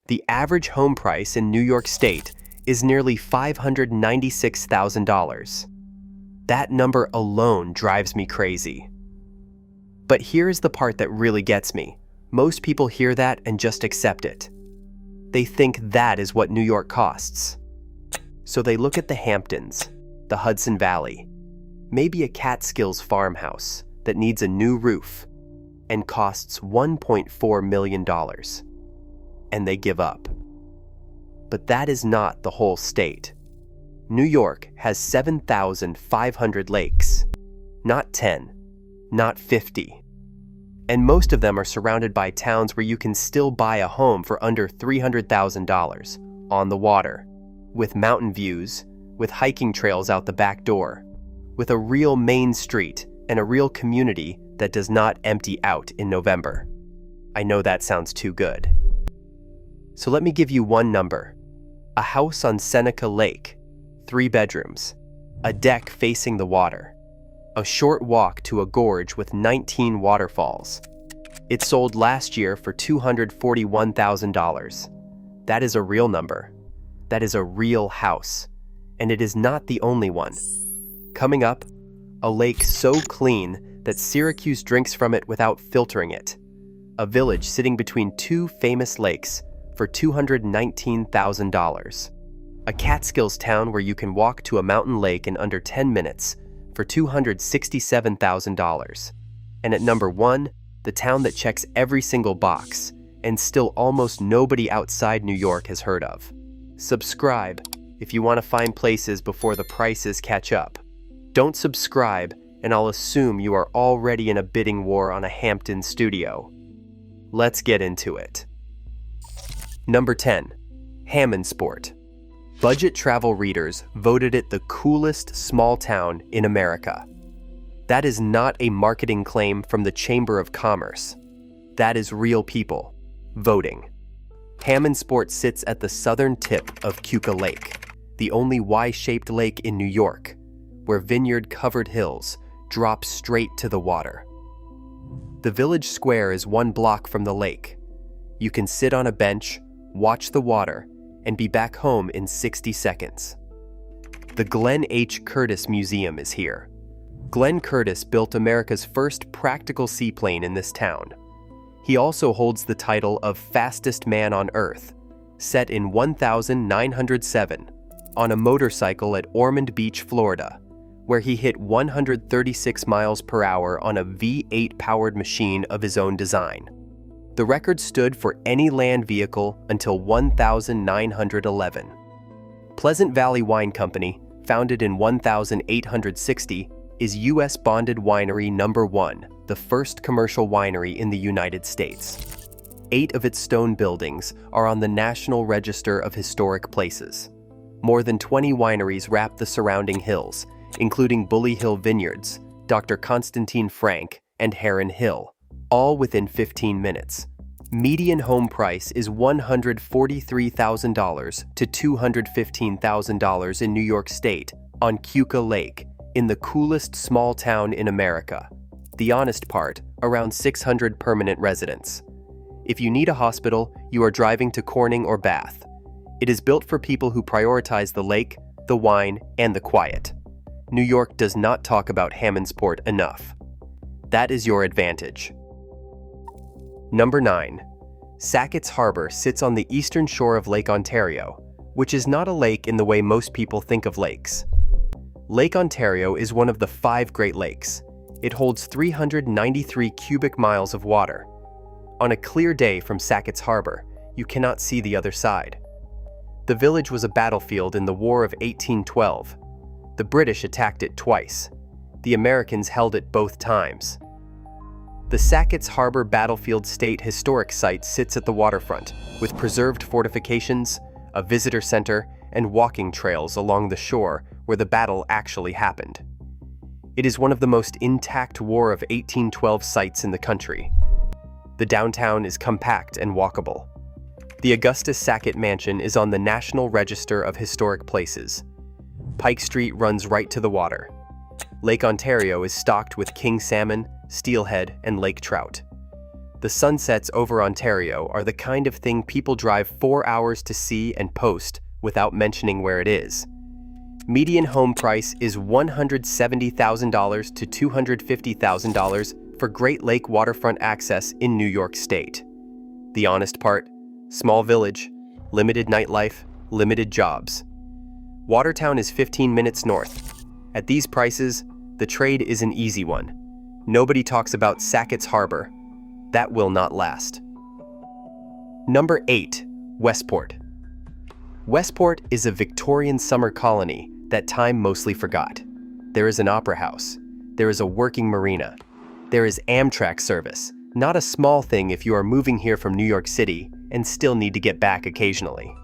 The average home price in New York State is nearly $596,000. That number alone drives me crazy. But here's the part that really gets me. Most people hear that and just accept it. They think that is what New York costs. So they look at the Hamptons, the Hudson Valley, maybe a Catskills farmhouse that needs a new roof and costs $1.4 million. And they give up. But that is not the whole state. New York has 7,500 lakes, not 10, not 50. And most of them are surrounded by towns where you can still buy a home for under $300,000 on the water, with mountain views, with hiking trails out the back door, with a real main street and a real community that does not empty out in November. I know that sounds too good. So let me give you one number. A house on Seneca Lake, 3 bedrooms, a deck facing the water, a short walk to a gorge with 19 waterfalls. It sold last year for $241,000. That is a real number. That is a real house. And it is not the only one. Coming up, a lake so clean that Syracuse drinks from it without filtering it. A village sitting between 2 famous lakes for $219,000. A Catskills town where you can walk to a mountain lake in under 10 minutes for $267,000. And at number 1, the town that checks every single box and still almost nobody outside New York has heard of. Subscribe if you want to find places before the prices catch up. Don't subscribe and I'll assume you are already in a bidding war on a Hampton studio. Let's get into it. Number 10, Hammondsport. Budget travel readers voted it the coolest small town in America. That is not a marketing claim from the Chamber of Commerce. That is real people voting. Hammondsport sits at the southern tip of Clayton Lake, the only Y-shaped lake in New York, where vineyard-covered hills drop straight to the water. The village square is 1 block from the lake. You can sit on a bench, watch the water, and be back home in 60 seconds. The Glenn H. Curtiss Museum is here. Glenn Curtiss built America's first practical seaplane in this town. He also holds the title of Fastest Man on Earth, set in 1907 on a motorcycle at Ormond Beach, Florida, where he hit 136 miles per hour on a V8-powered machine of his own design. The record stood for any land vehicle until 1911. Pleasant Valley Wine Company, founded in 1860, is U.S. bonded winery number 1, the first commercial winery in the United States. 8 of its stone buildings are on the National Register of Historic Places. More than 20 wineries wrap the surrounding hills, including Bully Hill Vineyards, Dr. Constantine Frank, and Heron Hill, all within 15 minutes. Median home price is $143,000 to $215,000 in New York State on Clayton Lake, in the coolest small town in America. The honest part, around 600 permanent residents. If you need a hospital, you are driving to Corning or Bath. It is built for people who prioritize the lake, the wine, and the quiet. New York does not talk about Hammondsport enough. That is your advantage. Number 9. Sackets Harbor sits on the eastern shore of Lake Ontario, which is not a lake in the way most people think of lakes. Lake Ontario is one of the 5 Great Lakes. It holds 393 cubic miles of water. On a clear day from Sackets Harbor, you cannot see the other side. The village was a battlefield in the War of 1812. The British attacked it twice. The Americans held it both times. The Sackets Harbor Battlefield State Historic Site sits at the waterfront, with preserved fortifications, a visitor center, and walking trails along the shore where the battle actually happened. It is one of the most intact War of 1812 sites in the country. The downtown is compact and walkable. The Augustus Sackett Mansion is on the National Register of Historic Places. Pike Street runs right to the water. Lake Ontario is stocked with king salmon, steelhead, and lake trout. The sunsets over Ontario are the kind of thing people drive 4 hours to see and post without mentioning where it is. Median home price is $170,000 to $250,000 for Great Lake waterfront access in New York State. The honest part: small village, limited nightlife, limited jobs. Watertown is 15 minutes north. At these prices, the trade is an easy one. Nobody talks about Sackets Harbor. That will not last. Number 8. Westport. Westport is a Victorian summer colony that time mostly forgot. There is an opera house. There is a working marina. There is Amtrak service, not a small thing if you are moving here from New York City and still need to get back occasionally.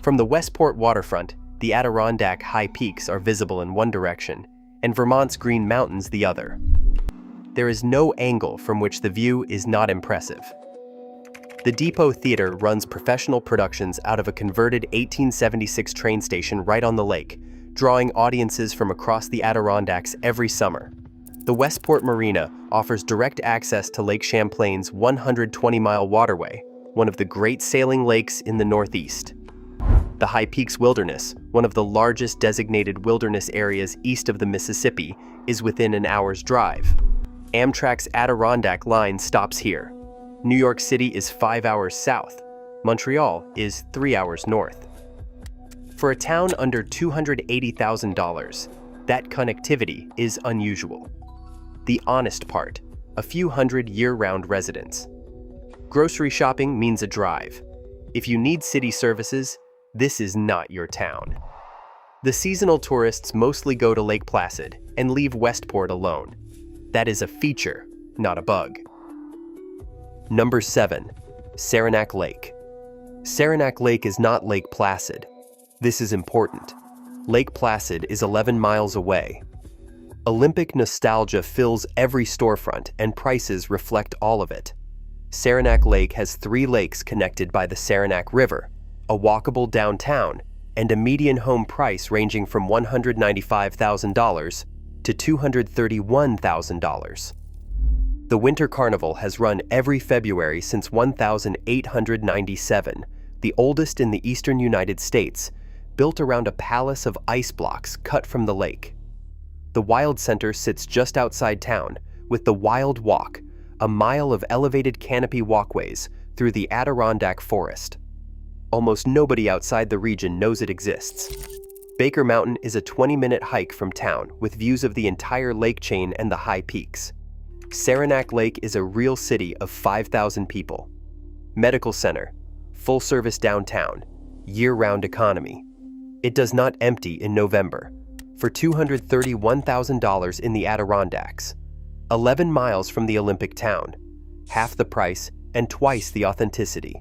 From the Westport waterfront, the Adirondack high peaks are visible in one direction, and Vermont's Green Mountains the other. There is no angle from which the view is not impressive. The Depot Theater runs professional productions out of a converted 1876 train station right on the lake, drawing audiences from across the Adirondacks every summer. The Westport Marina offers direct access to Lake Champlain's 120-mile waterway, one of the great sailing lakes in the Northeast. The High Peaks Wilderness, one of the largest designated wilderness areas east of the Mississippi, is within an hour's drive. Amtrak's Adirondack line stops here. New York City is 5 hours south. Montreal is 3 hours north. For a town under $280,000, that connectivity is unusual. The honest part: a few hundred year-round residents. Grocery shopping means a drive. If you need city services, this is not your town. The seasonal tourists mostly go to Lake Placid and leave Westport alone. That is a feature, not a bug. Number 7. Saranac Lake. Saranac Lake is not Lake Placid. This is important. Lake Placid is 11 miles away. Olympic nostalgia fills every storefront, and prices reflect all of it. Saranac Lake has 3 lakes connected by the Saranac River, a walkable downtown, and a median home price ranging from $195,000 to $231,000. The Winter Carnival has run every February since 1897, the oldest in the eastern United States, built around a palace of ice blocks cut from the lake. The Wild Center sits just outside town, with the Wild Walk, a mile of elevated canopy walkways through the Adirondack forest. Almost nobody outside the region knows it exists. Baker Mountain is a 20-minute hike from town with views of the entire lake chain and the high peaks. Saranac Lake is a real city of 5,000 people. Medical center, full-service downtown, year-round economy. It does not empty in November. For $231,000 in the Adirondacks, 11 miles from the Olympic town, half the price and twice the authenticity.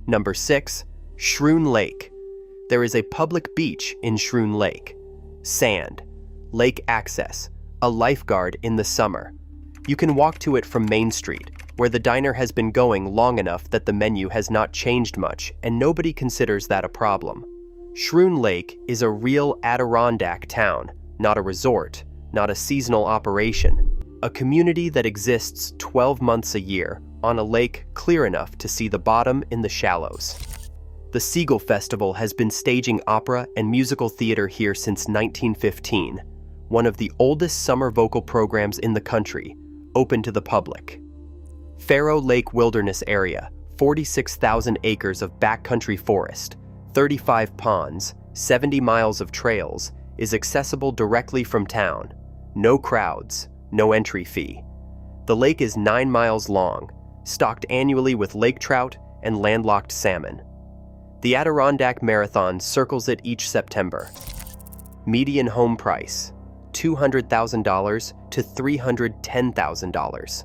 Number 6. Schroon Lake. There is a public beach in Schroon Lake. Sand, lake access, a lifeguard in the summer. You can walk to it from Main Street, where the diner has been going long enough that the menu has not changed much, and nobody considers that a problem. Schroon Lake is a real Adirondack town, not a resort, not a seasonal operation. A community that exists 12 months a year on a lake clear enough to see the bottom in the shallows. The Seagull Festival has been staging opera and musical theater here since 1915, one of the oldest summer vocal programs in the country, open to the public. Faro Lake Wilderness Area, 46,000 acres of backcountry forest, 35 ponds, 70 miles of trails, is accessible directly from town. No crowds, no entry fee. The lake is 9 miles long, stocked annually with lake trout and landlocked salmon. The Adirondack Marathon circles it each September. Median home price, $200,000 to $310,000,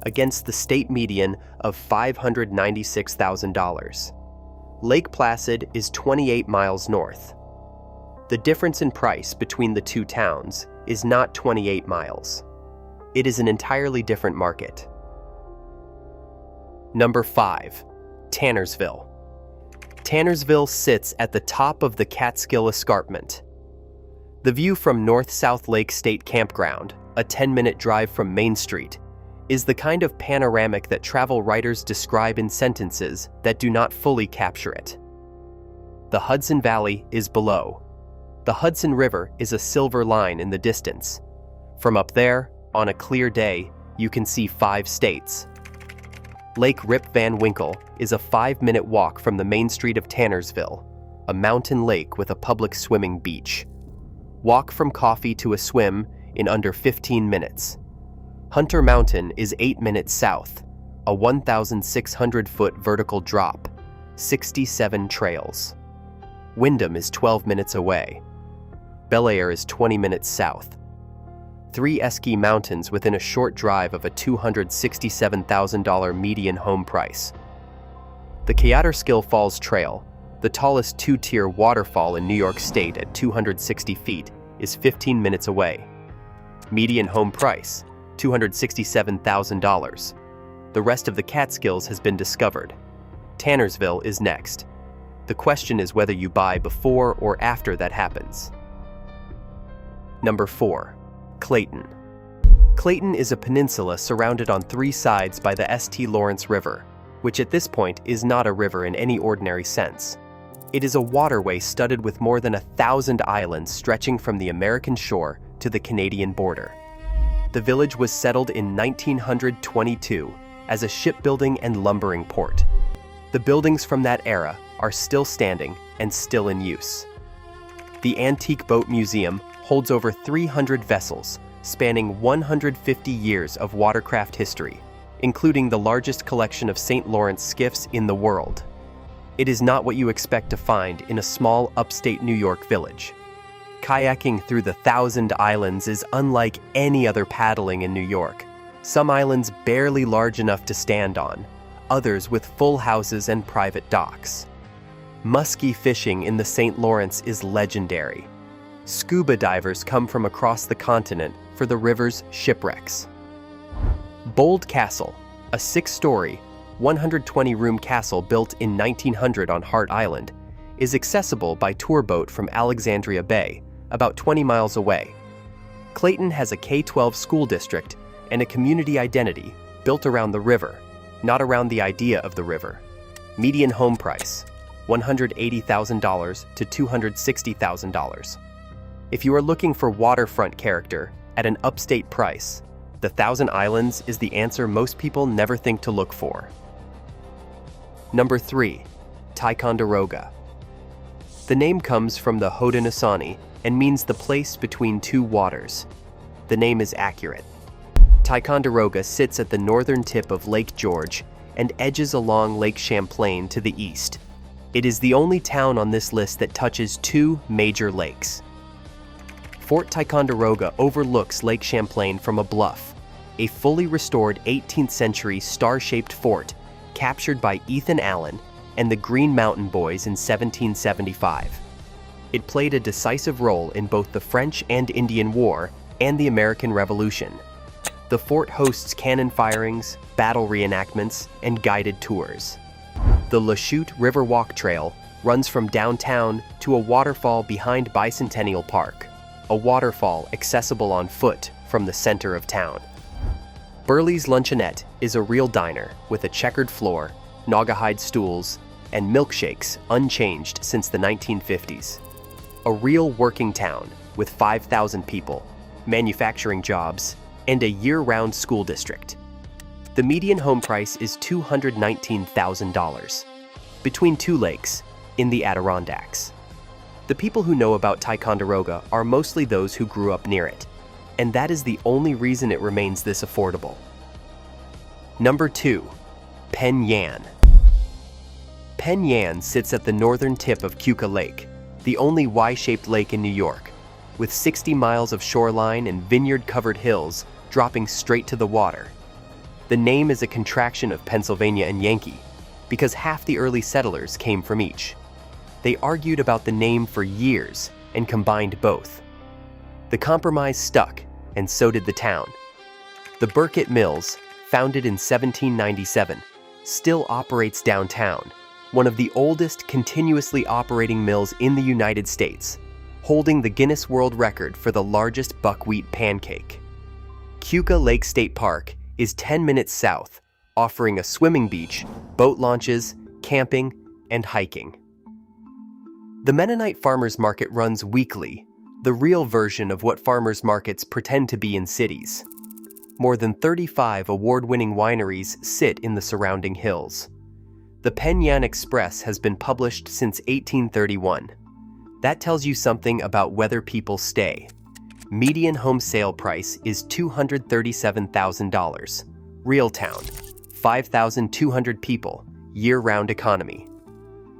against the state median of $596,000. Lake Placid is 28 miles north. The difference in price between the two towns is not 28 miles. It is an entirely different market. Number 5. Tannersville. Tannersville sits at the top of the Catskill Escarpment. The view from North South Lake State Campground, a 10-minute drive from Main Street, is the kind of panoramic that travel writers describe in sentences that do not fully capture it. The Hudson Valley is below. The Hudson River is a silver line in the distance. From up there, on a clear day, you can see 5 states. Lake Rip Van Winkle is a 5-minute walk from the main street of Tannersville, a mountain lake with a public swimming beach. Walk from coffee to a swim in under 15 minutes. Hunter Mountain is 8 minutes south, a 1,600-foot vertical drop, 67 trails. Wyndham is 12 minutes away. Bel Air is 20 minutes south. 3 Esky Mountains within a short drive of a $267,000 median home price. The Kayatterskill Falls Trail, the tallest 2-tier waterfall in New York State at 260 feet, is 15 minutes away. Median home price, $267,000. The rest of the Catskills has been discovered. Tannersville is next. The question is whether you buy before or after that happens. Number 4. Clayton. Clayton is a peninsula surrounded on 3 sides by the St. Lawrence River, which at this point is not a river in any ordinary sense. It is a waterway studded with more than 1,000 islands stretching from the American shore to the Canadian border. The village was settled in 1922 as a shipbuilding and lumbering port. The buildings from that era are still standing and still in use. The Antique Boat Museum holds over 300 vessels spanning 150 years of watercraft history, including the largest collection of St. Lawrence skiffs in the world. It is not what you expect to find in a small upstate New York village. Kayaking through the 1,000 islands is unlike any other paddling in New York. Some islands barely large enough to stand on, others with full houses and private docks. Muskie fishing in the St. Lawrence is legendary. Scuba divers come from across the continent for the river's shipwrecks. Bold Castle, a 6-story, 120-room castle built in 1900 on Hart Island, is accessible by tour boat from Alexandria Bay, about 20 miles away. Clayton has a K-12 school district and a community identity built around the river, not around the idea of the river. Median home price, $180,000 to $260,000. If you are looking for waterfront character at an upstate price, the Thousand Islands is the answer most people never think to look for. Number 3. Ticonderoga. The name comes from the Haudenosaunee and means the place between 2 waters. The name is accurate. Ticonderoga sits at the northern tip of Lake George and edges along Lake Champlain to the east. It is the only town on this list that touches 2 major lakes. Fort Ticonderoga overlooks Lake Champlain from a bluff, a fully restored 18th century star-shaped fort captured by Ethan Allen and the Green Mountain Boys in 1775. It played a decisive role in both the French and Indian War and the American Revolution. The fort hosts cannon firings, battle reenactments, and guided tours. The Lachute River Walk Trail runs from downtown to a waterfall behind Bicentennial Park, a waterfall accessible on foot from the center of town. Burley's Luncheonette is a real diner with a checkered floor, naugahyde stools, and milkshakes unchanged since the 1950s. A real working town with 5,000 people, manufacturing jobs, and a year-round school district. The median home price is $219,000, between 2 lakes in the Adirondacks. The people who know about Ticonderoga are mostly those who grew up near it, and that is the only reason it remains this affordable. Number 2. Penn Yan. Penn Yan sits at the northern tip of Keuka Lake, the only Y-shaped lake in New York, with 60 miles of shoreline and vineyard-covered hills dropping straight to the water. The name is a contraction of Pennsylvania and Yankee, because half the early settlers came from each. They argued about the name for years and combined both. The compromise stuck, and so did the town. The Burkitt Mills, founded in 1797, still operates downtown, one of the oldest continuously operating mills in the United States, holding the Guinness World Record for the largest buckwheat pancake. Keuka Lake State Park is 10 minutes south, offering a swimming beach, boat launches, camping, and hiking. The Mennonite Farmers Market runs weekly, the real version of what farmers markets pretend to be in cities. More than 35 award-winning wineries sit in the surrounding hills. The Penn Yan Express has been published since 1831. That tells you something about whether people stay. Median home sale price is $237,000. Real town, 5,200 people, year-round economy.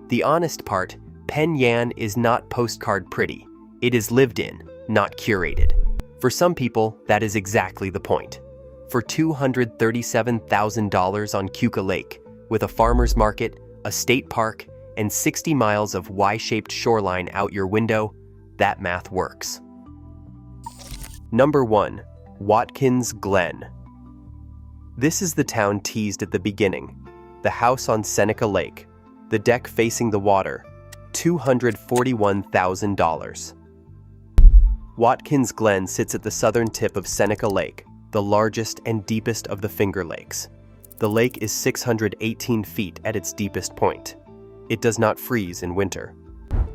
The honest part, Penn Yan is not postcard pretty. It is lived in, not curated. For some people, that is exactly the point. For $237,000 on Keuka Lake, with a farmer's market, a state park, and 60 miles of Y-shaped shoreline out your window, that math works. Number 1. Watkins Glen. This is the town teased at the beginning. The house on Seneca Lake, the deck facing the water, $241,000. Watkins Glen sits at the southern tip of Seneca Lake, the largest and deepest of the Finger Lakes. The lake is 618 feet at its deepest point. It does not freeze in winter.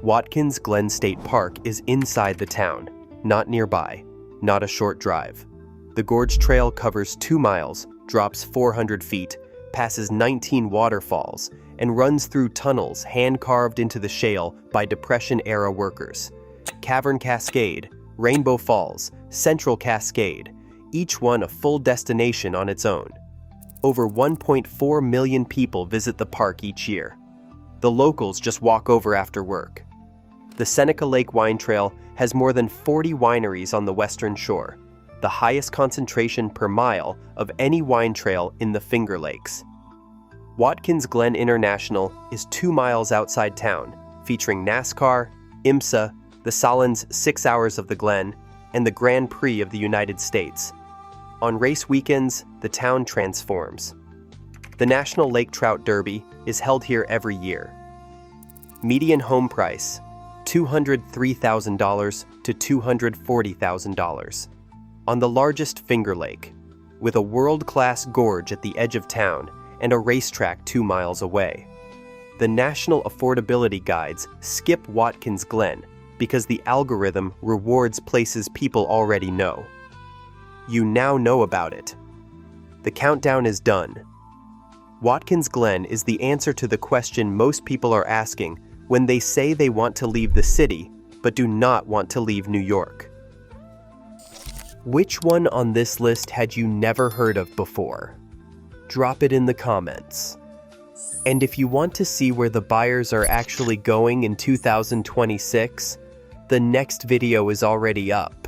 Watkins Glen State Park is inside the town, not nearby, not a short drive. The Gorge Trail covers 2 miles, drops 400 feet, passes 19 waterfalls, and runs through tunnels hand-carved into the shale by Depression-era workers. Cavern Cascade, Rainbow Falls, Central Cascade, each one a full destination on its own. Over 1.4 million people visit the park each year. The locals just walk over after work. The Seneca Lake Wine Trail has more than 40 wineries on the western shore, the highest concentration per mile of any wine trail in the Finger Lakes. Watkins Glen International is 2 miles outside town, featuring NASCAR, IMSA, the Salins 6 Hours of the Glen, and the Grand Prix of the United States. On race weekends, the town transforms. The National Lake Trout Derby is held here every year. Median home price, $203,000 to $240,000. On the largest Finger Lake, with a world-class gorge at the edge of town and a racetrack 2 miles away. The national affordability guides skip Watkins Glen because the algorithm rewards places people already know. You now know about it. The countdown is done. Watkins Glen is the answer to the question most people are asking when they say they want to leave the city but do not want to leave New York. Which one on this list had you never heard of before? Drop it in the comments. And if you want to see where the buyers are actually going in 2026, the next video is already up.